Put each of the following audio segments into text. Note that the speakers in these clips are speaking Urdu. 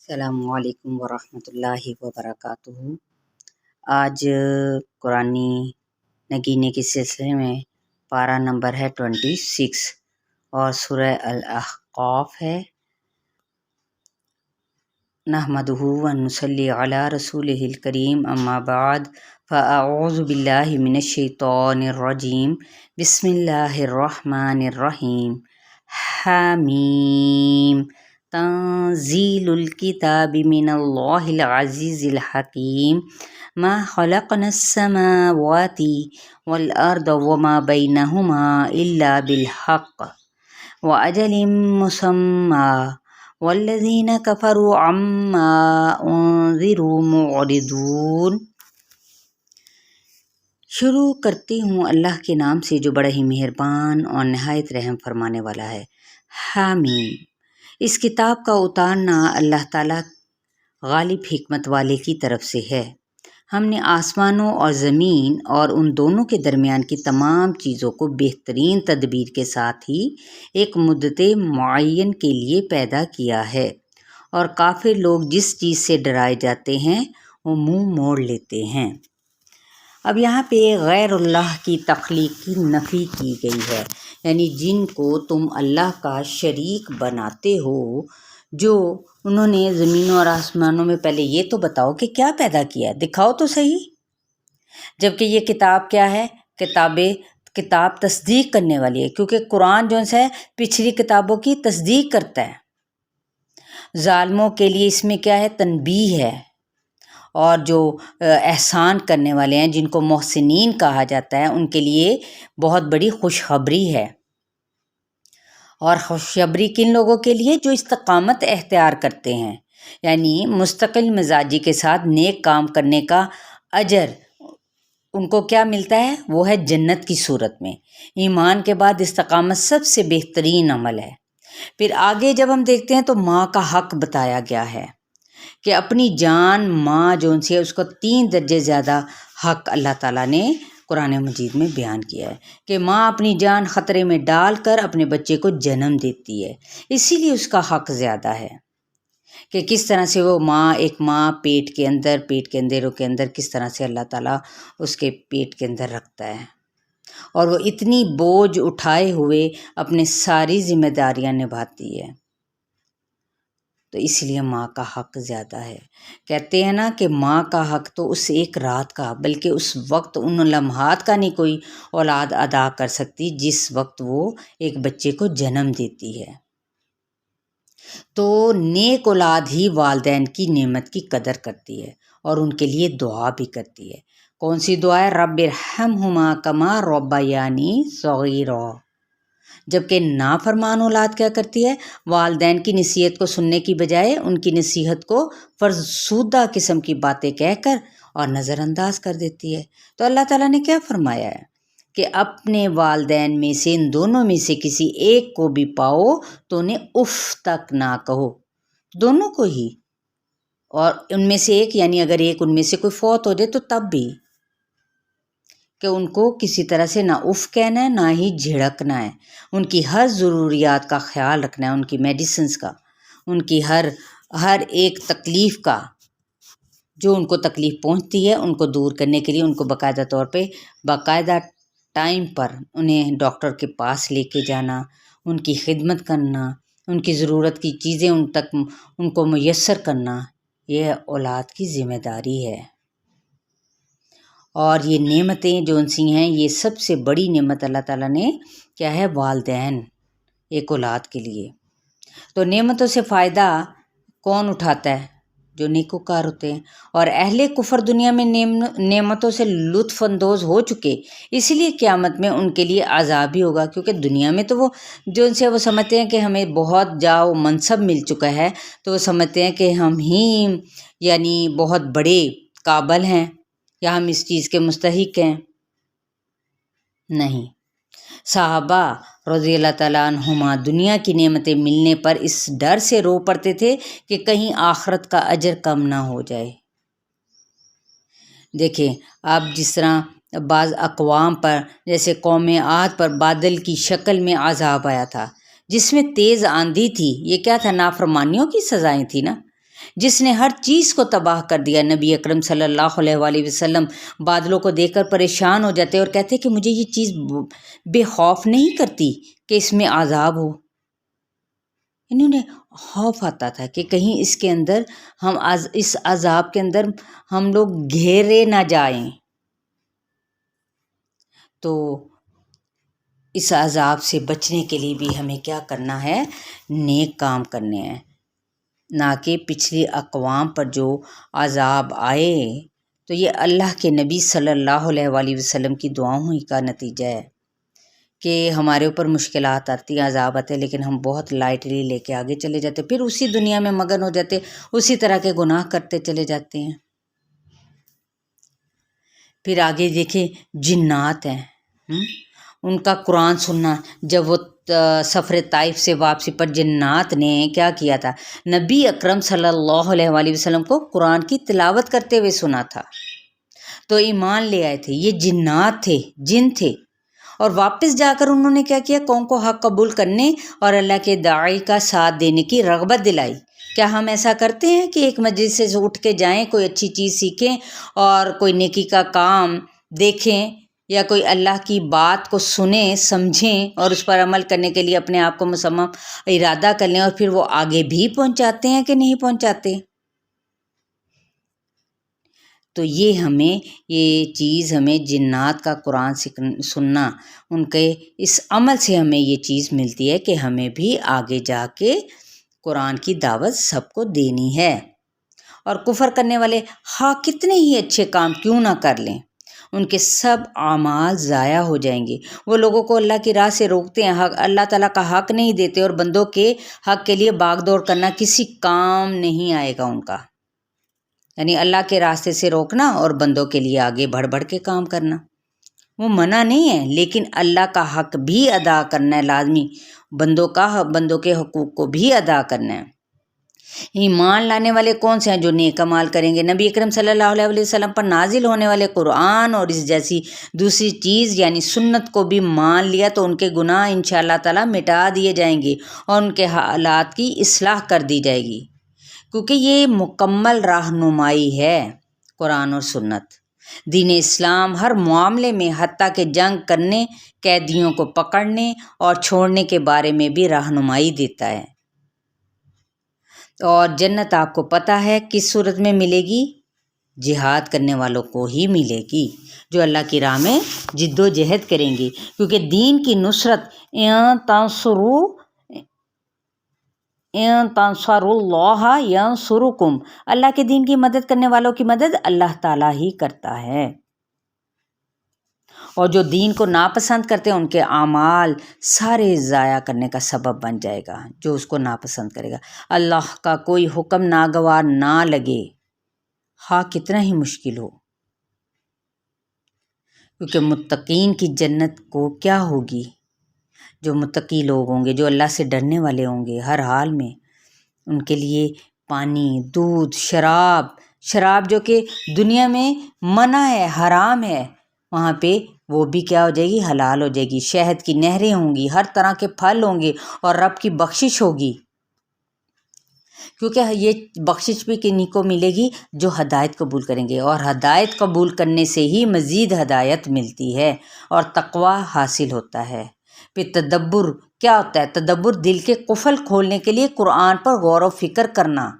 السلام علیکم ورحمۃ اللہ وبرکاتہ۔ آج قرآنی نگینے کے سلسلے میں پارہ نمبر ہے 26 اور سورہ الاحقاف ہے۔ نحمدہ و نصلی علی رسولہ الکریم، اما بعد فاعوذ باللہ من الشیطان الرجیم، بسم اللہ الرحمن الرحیم۔ حامیم تنزیل الکتاب من اللہ العزیز الحکیم، ما خلقنا السماوات والارض وما بینہما الا بالحق واجل مسمی والذین کفروا عما انذروا معرضون۔ شروع کرتی ہوں اللہ کے نام سے جو بڑا ہی مہربان اور نہایت رحم فرمانے والا ہے۔ حامیم، اس کتاب کا اتارنا اللہ تعالیٰ غالب حکمت والے کی طرف سے ہے۔ ہم نے آسمانوں اور زمین اور ان دونوں کے درمیان کی تمام چیزوں کو بہترین تدبیر کے ساتھ ہی ایک مدت معین کے لیے پیدا کیا ہے، اور کافر لوگ جس چیز سے ڈرائے جاتے ہیں وہ منہ موڑ لیتے ہیں۔ اب یہاں پہ غیر اللہ کی تخلیق کی نفی کی گئی ہے، یعنی جن کو تم اللہ کا شریک بناتے ہو، جو انہوں نے زمینوں اور آسمانوں میں، پہلے یہ تو بتاؤ کہ کیا پیدا کیا ہے، دکھاؤ تو صحیح۔ جبکہ یہ کتاب کیا ہے؟ کتاب تصدیق کرنے والی ہے، کیونکہ قرآن جو ہے پچھلی کتابوں کی تصدیق کرتا ہے۔ ظالموں کے لیے اس میں کیا ہے؟ تنبیہ ہے، اور جو احسان کرنے والے ہیں، جن کو محسنین کہا جاتا ہے، ان کے لیے بہت بڑی خوشخبری ہے۔ اور خوشخبری کن لوگوں کے لیے؟ جو استقامت اختیار کرتے ہیں، یعنی مستقل مزاجی کے ساتھ نیک کام کرنے کا اجر ان کو کیا ملتا ہے؟ وہ ہے جنت کی صورت میں۔ ایمان کے بعد استقامت سب سے بہترین عمل ہے۔ پھر آگے جب ہم دیکھتے ہیں تو ماں کا حق بتایا گیا ہے کہ اپنی جان ماں جو ان سے ہے، اس کو 3 درجے زیادہ حق اللہ تعالیٰ نے قرآن مجید میں بیان کیا ہے کہ ماں اپنی جان خطرے میں ڈال کر اپنے بچے کو جنم دیتی ہے، اسی لیے اس کا حق زیادہ ہے کہ کس طرح سے وہ ماں، ایک ماں پیٹ کے اندروں کے اندر کس طرح سے اللہ تعالیٰ اس کے پیٹ کے اندر رکھتا ہے، اور وہ اتنی بوجھ اٹھائے ہوئے اپنے ساری ذمہ داریاں نبھاتی ہے، تو اس لیے ماں کا حق زیادہ ہے۔ کہتے ہیں نا کہ ماں کا حق تو اس ایک رات کا، بلکہ اس وقت ان لمحات کا نہیں کوئی اولاد ادا کر سکتی جس وقت وہ ایک بچے کو جنم دیتی ہے۔ تو نیک اولاد ہی والدین کی نعمت کی قدر کرتی ہے اور ان کے لیے دعا بھی کرتی ہے۔ کون سی دعا ہے؟ رب ارحمہما کما ربیانی صغیرا۔ جبکہ نافرمان اولاد کیا کرتی ہے؟ والدین کی نصیحت کو سننے کی بجائے ان کی نصیحت کو فرسودہ قسم کی باتیں کہہ کر اور نظر انداز کر دیتی ہے۔ تو اللہ تعالیٰ نے کیا فرمایا ہے کہ اپنے والدین میں سے، ان دونوں میں سے کسی ایک کو بھی پاؤ تو انہیں اف تک نہ کہو، دونوں کو ہی، اور ان میں سے ایک، یعنی اگر ایک ان میں سے کوئی فوت ہو جائے تو تب بھی، کہ ان کو کسی طرح سے نہ اف کہنا ہے نہ ہی جھڑکنا ہے، ان کی ہر ضروریات کا خیال رکھنا ہے، ان کی میڈیسنز کا، ان کی ہر ایک تکلیف کا، جو ان کو تکلیف پہنچتی ہے ان کو دور کرنے کے لیے ان کو باقاعدہ طور پہ باقاعدہ ٹائم پر انہیں ڈاکٹر کے پاس لے کے جانا، ان کی خدمت کرنا، ان کی ضرورت کی چیزیں ان کو میسر کرنا، یہ اولاد کی ذمہ داری ہے۔ اور یہ نعمتیں جو ان سی ہیں، یہ سب سے بڑی نعمت اللہ تعالیٰ نے کیا ہے؟ والدین ایک اولاد کے لیے۔ تو نعمتوں سے فائدہ کون اٹھاتا ہے؟ جو نیکوکار ہوتے ہیں، اور اہل کفر دنیا میں نعمتوں سے لطف اندوز ہو چکے، اسی لیے قیامت میں ان کے لیے عذاب ہی ہوگا، کیونکہ دنیا میں تو وہ جو ان سے وہ سمجھتے ہیں کہ ہمیں بہت جاؤ منصب مل چکا ہے، تو وہ سمجھتے ہیں کہ ہم ہی یعنی بہت بڑے قابل ہیں یا ہم اس چیز کے مستحق ہیں۔ نہیں، صحابہ رضی اللہ تعالیٰ عنہما دنیا کی نعمتیں ملنے پر اس ڈر سے رو پڑتے تھے کہ کہیں آخرت کا اجر کم نہ ہو جائے۔ دیکھیں اب جس طرح بعض اقوام پر، جیسے قوم عاد پر بادل کی شکل میں عذاب آیا تھا، جس میں تیز آندھی تھی، یہ کیا تھا؟ نافرمانیوں کی سزائیں تھیں نا، جس نے ہر چیز کو تباہ کر دیا۔ نبی اکرم صلی اللہ علیہ وآلہ وسلم بادلوں کو دیکھ کر پریشان ہو جاتے اور کہتے کہ مجھے یہ چیز بے خوف نہیں کرتی کہ اس میں عذاب ہو۔ انہوں نے خوف آتا تھا کہ کہیں اس کے اندر اس عذاب کے اندر ہم لوگ گھیرے نہ جائیں، تو اس عذاب سے بچنے کے لیے بھی ہمیں کیا کرنا ہے؟ نیک کام کرنے ہیں، نہ کہ پچھلی اقوام پر جو عذاب آئے تو یہ اللہ کے نبی صلی اللہ علیہ وآلہ وسلم کی دعاؤں ہی کا نتیجہ ہے کہ ہمارے اوپر مشکلات آتی ہیں، عذاب آتے، لیکن ہم بہت لائٹلی لے کے آگے چلے جاتے، پھر اسی دنیا میں مگن ہو جاتے، اسی طرح کے گناہ کرتے چلے جاتے ہیں۔ پھر آگے دیکھیں جنات ہیں، ان کا قرآن سننا، جب وہ سفر طائف سے واپسی پر جنات نے کیا کیا تھا؟ نبی اکرم صلی اللہ علیہ وآلہ وسلم کو قرآن کی تلاوت کرتے ہوئے سنا تھا تو ایمان لے آئے تھے۔ یہ جنات تھے، جن تھے، اور واپس جا کر انہوں نے کیا کیا؟ قوم کو حق قبول کرنے اور اللہ کے داعی کا ساتھ دینے کی رغبت دلائی۔ کیا ہم ایسا کرتے ہیں کہ ایک مجلس سے اٹھ کے جائیں، کوئی اچھی چیز سیکھیں اور کوئی نیکی کا کام دیکھیں یا کوئی اللہ کی بات کو سنیں، سمجھیں اور اس پر عمل کرنے کے لیے اپنے آپ کو مصمم ارادہ کر لیں، اور پھر وہ آگے بھی پہنچاتے ہیں کہ نہیں پہنچاتے؟ تو یہ چیز ہمیں جنات کا قرآن سننا، ان کے اس عمل سے ہمیں یہ چیز ملتی ہے کہ ہمیں بھی آگے جا کے قرآن کی دعوت سب کو دینی ہے۔ اور کفر کرنے والے کتنے ہی اچھے کام کیوں نہ کر لیں، ان کے سب اعمال ضائع ہو جائیں گے۔ وہ لوگوں کو اللہ کی راہ سے روکتے ہیں، اللہ تعالیٰ کا حق نہیں دیتے، اور بندوں کے حق کے لیے باغ دوڑ کرنا کسی کام نہیں آئے گا ان کا، یعنی اللہ کے راستے سے روکنا اور بندوں کے لیے آگے بڑھ بڑھ کے کام کرنا۔ وہ منع نہیں ہے، لیکن اللہ کا حق بھی ادا کرنا ہے، لازمی بندوں کے حقوق کو بھی ادا کرنا ہے۔ ایمان لانے والے کون سے ہیں؟ جو نیک اعمال کریں گے۔ نبی اکرم صلی اللہ علیہ وسلم پر نازل ہونے والے قرآن اور اس جیسی دوسری چیز یعنی سنت کو بھی مان لیا تو ان کے گناہ انشاءاللہ تعالیٰ مٹا دیے جائیں گے اور ان کے حالات کی اصلاح کر دی جائے گی، کیونکہ یہ مکمل رہنمائی ہے۔ قرآن اور سنت دین اسلام ہر معاملے میں، حتیٰ کہ جنگ کرنے، قیدیوں کو پکڑنے اور چھوڑنے کے بارے میں بھی رہنمائی دیتا ہے۔ اور جنت آپ کو پتہ ہے کس صورت میں ملے گی؟ جہاد کرنے والوں کو ہی ملے گی، جو اللہ کی راہ میں جد و جہد کریں گے، کیونکہ دین کی نصرت ان تنصروا اللہ ینصرکم، اللہ کے دین کی مدد کرنے والوں کی مدد اللہ تعالیٰ ہی کرتا ہے۔ اور جو دین کو ناپسند کرتے ہیں ان کے اعمال سارے ضائع کرنے کا سبب بن جائے گا، جو اس کو ناپسند کرے گا۔ اللہ کا کوئی حکم ناگوار نہ لگے، کتنا ہی مشکل ہو، کیونکہ متقین کی جنت کو کیا ہوگی؟ جو متقی لوگ ہوں گے، جو اللہ سے ڈرنے والے ہوں گے ہر حال میں، ان کے لیے پانی، دودھ، شراب جو کہ دنیا میں منع ہے، حرام ہے، وہاں پہ وہ بھی کیا ہو جائے گی؟ حلال ہو جائے گی۔ شہد کی نہریں ہوں گی، ہر طرح کے پھل ہوں گے اور رب کی بخشش ہوگی، کیونکہ یہ بخشش بھی کنہیں کو ملے گی؟ جو ہدایت قبول کریں گے، اور ہدایت قبول کرنے سے ہی مزید ہدایت ملتی ہے اور تقویٰ حاصل ہوتا ہے۔ پھر تدبر کیا ہوتا ہے؟ تدبر دل کے قفل کھولنے کے لیے قرآن پر غور و فکر کرنا،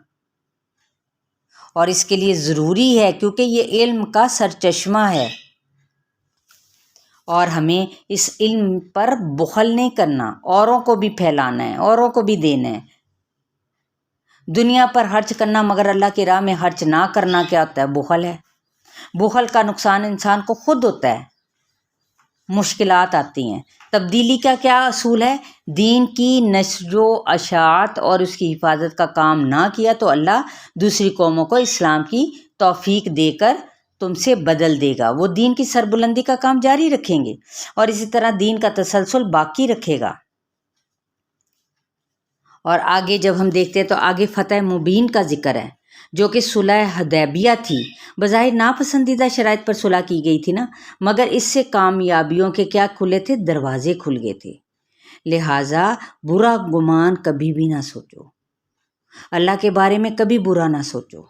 اور اس کے لیے ضروری ہے کیونکہ یہ علم کا سرچشمہ ہے، اور ہمیں اس علم پر بخل نہیں کرنا، اوروں کو بھی پھیلانا ہے، اوروں کو بھی دینا ہے۔ دنیا پر خرچ کرنا مگر اللہ کی راہ میں خرچ نہ کرنا کیا ہوتا ہے؟ بخل ہے۔ بخل کا نقصان انسان کو خود ہوتا ہے، مشکلات آتی ہیں۔ تبدیلی کا کیا اصول ہے؟ دین کی نشر و اشاعت اور اس کی حفاظت کا کام نہ کیا تو اللہ دوسری قوموں کو اسلام کی توفیق دے کر تم سے بدل دے گا، وہ دین کی سربلندی کا کام جاری رکھیں گے اور اسی طرح دین کا تسلسل باقی رکھے گا۔ اور آگے جب ہم دیکھتے ہیں تو آگے فتح مبین کا ذکر ہے، جو کہ صلح حدیبیہ تھی۔ بظاہر ناپسندیدہ شرائط پر صلح کی گئی تھی نا، مگر اس سے کامیابیوں کے کیا کھلے تھے؟ دروازے کھل گئے تھے۔ لہٰذا برا گمان کبھی بھی نہ سوچو، اللہ کے بارے میں کبھی برا نہ سوچو،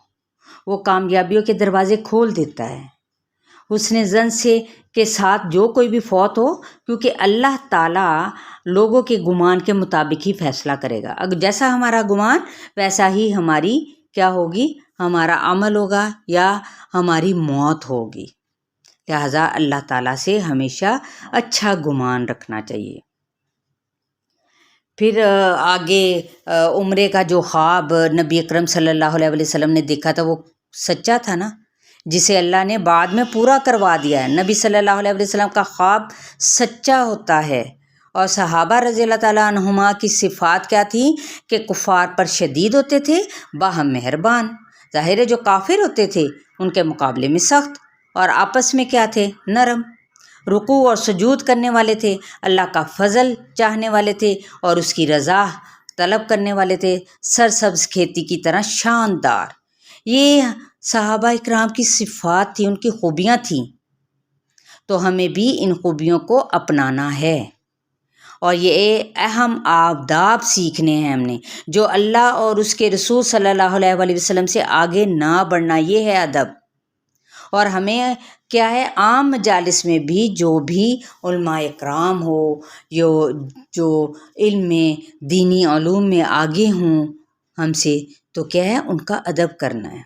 وہ کامیابیوں کے دروازے کھول دیتا ہے۔ حسن ظن سے کے ساتھ جو کوئی بھی فوت ہو، کیونکہ اللہ تعالیٰ لوگوں کے گمان کے مطابق ہی فیصلہ کرے گا۔ اگر جیسا ہمارا گمان ویسا ہی ہماری کیا ہوگی، ہمارا عمل ہوگا یا ہماری موت ہوگی۔ لہٰذا اللہ تعالیٰ سے ہمیشہ اچھا گمان رکھنا چاہیے۔ پھر آگے عمرے کا جو خواب نبی اکرم صلی اللہ علیہ وسلم نے دیکھا تھا وہ سچا تھا نا، جسے اللہ نے بعد میں پورا کروا دیا ہے۔ نبی صلی اللہ علیہ وسلم کا خواب سچا ہوتا ہے۔ اور صحابہ رضی اللہ تعالیٰ عنہما کی صفات کیا تھی کہ کفار پر شدید ہوتے تھے، باہم مہربان۔ ظاہر ہے جو کافر ہوتے تھے ان کے مقابلے میں سخت، اور آپس میں کیا تھے، نرم۔ رکوع اور سجود کرنے والے تھے، اللہ کا فضل چاہنے والے تھے اور اس کی رضا طلب کرنے والے تھے، سرسبز کھیتی کی طرح شاندار۔ یہ صحابہ اکرام کی صفات تھی، ان کی خوبیاں تھیں۔ تو ہمیں بھی ان خوبیوں کو اپنانا ہے، اور یہ اہم آداب سیکھنے ہیں ہم نے، جو اللہ اور اس کے رسول صلی اللہ علیہ وسلم سے آگے نہ بڑھنا، یہ ہے ادب۔ اور ہمیں کیا ہے، عام مجالس میں بھی جو بھی علماء اکرام ہو، جو علم میں دینی علوم میں آگے ہوں ہم سے، تو کیا ہے، ان کا ادب کرنا ہے۔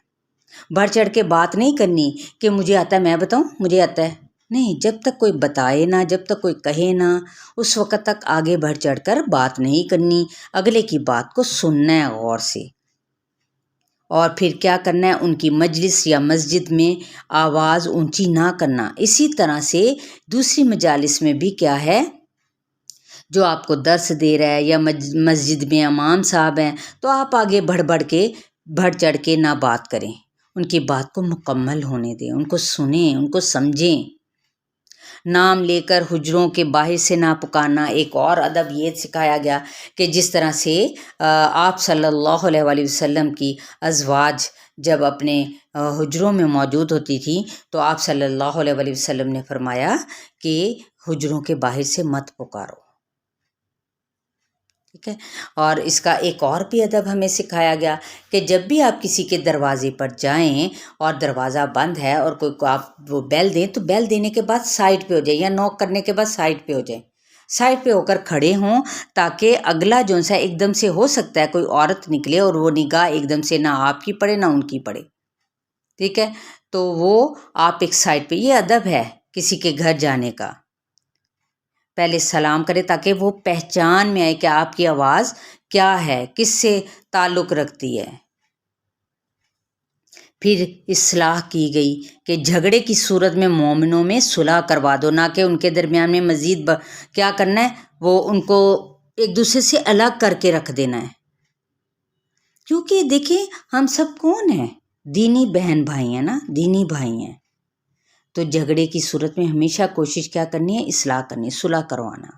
بڑھ چڑھ کے بات نہیں کرنی کہ مجھے آتا ہے میں بتاؤں، مجھے آتا ہے، نہیں۔ جب تک کوئی بتائے نہ، جب تک کوئی کہے نہ، اس وقت تک آگے بڑھ چڑھ کر بات نہیں کرنی۔ اگلے کی بات کو سننا ہے غور سے، اور پھر کیا کرنا ہے، ان کی مجلس یا مسجد میں آواز اونچی نہ کرنا۔ اسی طرح سے دوسری مجالس میں بھی کیا ہے، جو آپ کو درس دے رہا ہے یا مسجد میں امام صاحب ہیں، تو آپ آگے بڑھ چڑھ کے نہ بات کریں، ان کی بات کو مکمل ہونے دیں، ان کو سنیں، ان کو سمجھیں۔ نام لے کر حجروں کے باہر سے نہ پکارنا۔ ایک اور ادب یہ سکھایا گیا کہ جس طرح سے آپ صلی اللہ علیہ وآلہ وسلم کی ازواج جب اپنے حجروں میں موجود ہوتی تھی تو آپ صلی اللہ علیہ وآلہ وسلم نے فرمایا کہ حجروں کے باہر سے مت پکارو، ٹھیک ہے۔ اور اس کا ایک اور بھی ادب ہمیں سکھایا گیا کہ جب بھی آپ کسی کے دروازے پر جائیں اور دروازہ بند ہے اور کوئی کو آپ وہ بیل دیں، تو بیل دینے کے بعد سائڈ پہ ہو جائیں، یا نوک کرنے کے بعد سائڈ پہ ہو جائیں، سائڈ پہ ہو کر کھڑے ہوں، تاکہ اگلا جو سا ایک دم سے ہو سکتا ہے کوئی عورت نکلے اور وہ نگاہ ایک دم سے نہ آپ کی پڑے نہ ان کی پڑے، ٹھیک ہے۔ تو وہ آپ ایک سائڈ پہ، یہ ادب ہے کسی کے گھر جانے کا، پہلے سلام کرے تاکہ وہ پہچان میں آئے کہ آپ کی آواز کیا ہے، کس سے تعلق رکھتی ہے۔ پھر اصلاح کی گئی کہ جھگڑے کی صورت میں مومنوں میں صلح کروا دو، نہ کہ ان کے درمیان میں مزید کیا کرنا ہے، وہ ان کو ایک دوسرے سے الگ کر کے رکھ دینا ہے۔ کیونکہ دیکھیں ہم سب کون ہیں، دینی بہن بھائی ہیں نا، دینی بھائی ہیں، تو جھگڑے کی صورت میں ہمیشہ کوشش کیا کرنی ہے، اصلاح کرنی، صلح کروانا۔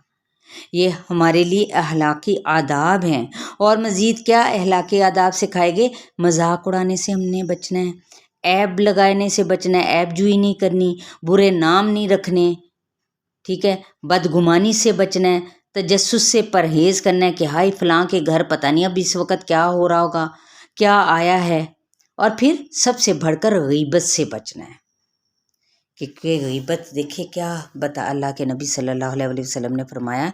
یہ ہمارے لیے اخلاقی آداب ہیں۔ اور مزید کیا اخلاقی آداب سکھائے گئے، مذاق اڑانے سے ہم نے بچنا ہے، عیب لگانے سے بچنا ہے، عیب جوئی نہیں کرنی، برے نام نہیں رکھنے، ٹھیک ہے، بدگمانی سے بچنا ہے، تجسس سے پرہیز کرنا ہے کہ ہائی فلاں کے گھر پتہ نہیں اب اس وقت کیا ہو رہا ہوگا، کیا آیا ہے۔ اور پھر سب سے بڑھ کر غیبت سے بچنا ہے، کہ غیبت دیکھے کیا بتا، اللہ کے نبی صلی اللہ علیہ وسلم نے فرمایا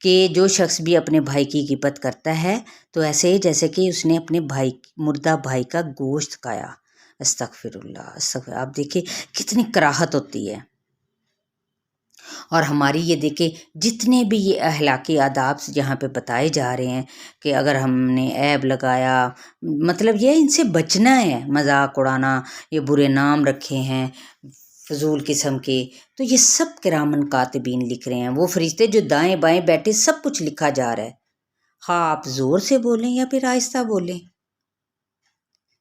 کہ جو شخص بھی اپنے بھائی کی غیبت کرتا ہے تو ایسے ہی جیسے کہ اس نے اپنے مردہ بھائی کا گوشت کھایا۔ استغفر اللہ، استغفر۔ آپ دیکھیں کتنی کراہت ہوتی ہے۔ اور ہماری یہ دیکھیں جتنے بھی یہ اخلاقی آداب یہاں پہ بتائے جا رہے ہیں کہ اگر ہم نے عیب لگایا، مطلب یہ ان سے بچنا ہے، مذاق اڑانا، یہ برے نام رکھے ہیں فضول قسم کے، تو یہ سب کرامن کاتبین لکھ رہے ہیں، وہ فرشتے جو دائیں بائیں بیٹھے، سب کچھ لکھا جا رہا ہے، خواہ آپ زور سے بولیں یا پھر آہستہ بولیں،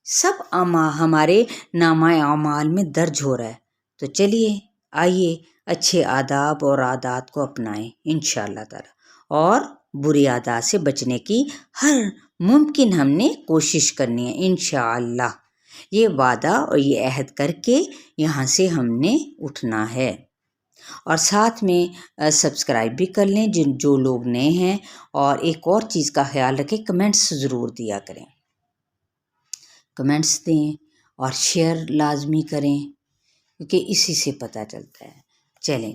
سب ہمارے نامہ اعمال میں درج ہو رہا ہے۔ تو چلیے آئیے اچھے آداب اور عادات کو اپنائیں انشاءاللہ تعالی، اور بری عادات سے بچنے کی ہر ممکن ہم نے کوشش کرنی ہے انشاءاللہ۔ یہ وعدہ اور یہ عہد کر کے یہاں سے ہم نے اٹھنا ہے، اور ساتھ میں سبسکرائب بھی کر لیں جو لوگ نئے ہیں، اور ایک اور چیز کا خیال رکھیں، کمنٹس ضرور دیا کریں۔ کمنٹس دیں اور شیئر لازمی کریں، کیونکہ اسی سے پتہ چلتا ہے۔ چلیں،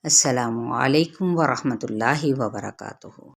السلام علیکم ورحمۃ اللہ وبرکاتہ۔